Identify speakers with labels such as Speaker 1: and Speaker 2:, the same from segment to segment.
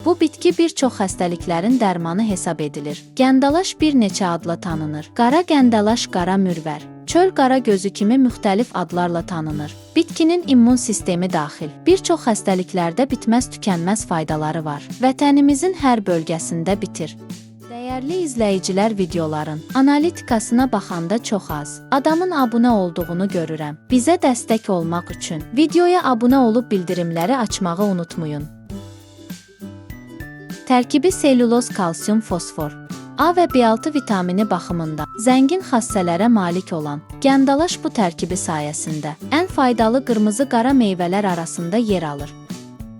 Speaker 1: Bu bitki bir çox xəstəliklərin dərmanı hesab edilir. Gəndalaş bir neçə adla tanınır. Qara gəndalaş, qara mürvər, çöl qara gözü kimi müxtəlif adlarla tanınır. Bitkinin immun sistemi daxil. Bir çox xəstəliklərdə bitməz-tükənməz faydaları var. Vətənimizin hər bölgəsində bitir. Dəyərli izləyicilər, videoların analitikasına baxanda çox az adamın abunə olduğunu görürəm. Bizə dəstək olmaq üçün videoya abunə olub bildirimləri açmağı unutmayın. Tərkibi selüloz, kalsium, fosfor, A və B6 vitamini baxımından zəngin xassələrə malik olan gəndalaş bu tərkibi sayəsində ən faydalı qırmızı-qara meyvələr arasında yer alır.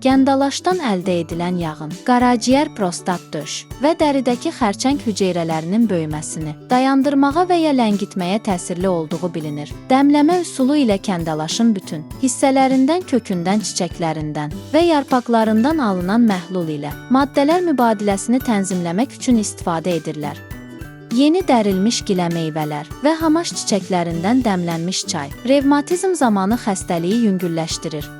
Speaker 1: Gəndalaşdan əldə edilən yağın qaraciyər, prostat, döş və dəridəki xərçəng hüceyrələrinin böyüməsini dayandırmağa və ya ləngitməyə təsirli olduğu bilinir. Dəmləmə üsulu ilə gəndalaşın bütün hissələrindən, kökündən, çiçəklərindən və yarpaqlarından alınan məhlul ilə maddələr mübadiləsini tənzimləmək üçün istifadə edirlər. Yeni dərilmiş gilə meyvələr və hamaş çiçəklərindən dəmlənmiş çay revmatizm zamanı xəstəliyi yüngülləşdirir.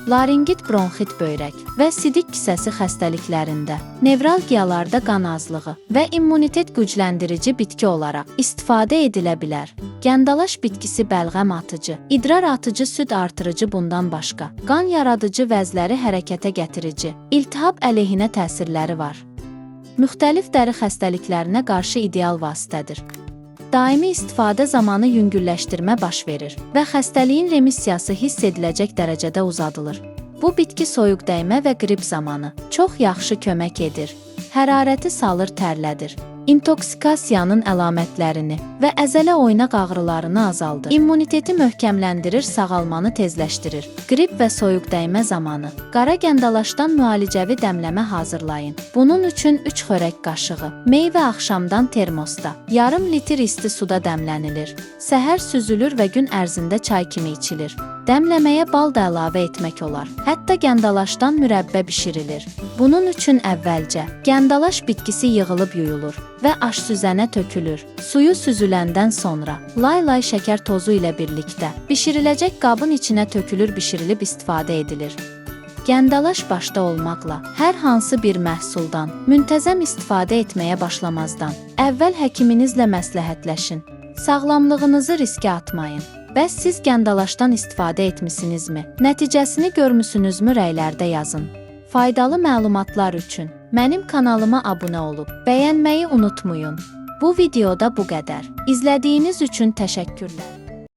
Speaker 1: Laringit, bronxit, böyrək və sidik kisəsi xəstəliklərində, nevralgiyalarda qan azlığı və immunitet gücləndirici bitki olaraq istifadə edilə bilər. Gəndalaş bitkisi bəlğəm atıcı, idrar atıcı, süd artırıcı, bundan başqa qan yaradıcı, vəzləri hərəkətə gətirici, iltihab əleyhinə təsirləri var. Müxtəlif dəri xəstəliklərinə qarşı ideal vasitədir. Daimi istifadə zamanı yüngülləşdirmə baş verir və xəstəliyin remissiyası hiss ediləcək dərəcədə uzadılır. Bu bitki soyuq dəymə və qrip zamanı çox yaxşı kömək edir. Hərarəti salır, tərlədir. İntoksikasiyanın əlamətlərini və əzələ oynaq ağrılarını azaldır. İmmuniteti möhkəmləndirir, sağalmanı tezləşdirir. Qrip və soyuq dəymə zamanı qara gəndalaşdan müalicəvi dəmləmə hazırlayın. Bunun üçün 3 xörək qaşığı meyvə axşamdan termosda yarım litr isti suda dəmlənilir. Səhər süzülür və gün ərzində çay kimi içilir. Dəmləməyə bal da əlavə etmək olar. Hətta gəndalaşdan mürəbbə bişirilir. Bunun üçün əvvəlcə gəndalaş bitkisi yığılıb yuyulur və aş süzənə tökülür. Suyu süzüləndən sonra lay şəkər tozu ilə birlikdə bişiriləcək qabın içinə tökülür, bişirilib istifadə edilir. Gəndalaş başda olmaqla hər hansı bir məhsuldan müntəzəm istifadə etməyə başlamazdan əvvəl həkiminizlə məsləhətləşin. Sağlamlığınızı riskə atmayın. Bəs siz gəndalaşdan istifadə etmisinizmi? Nəticəsini görmüsünüzmü? Rəylərdə yazın. Faydalı məlumatlar üçün mənim kanalıma abunə olub bəyənməyi unutmayın. Bu videoda bu qədər. İzlədiyiniz üçün təşəkkürlər.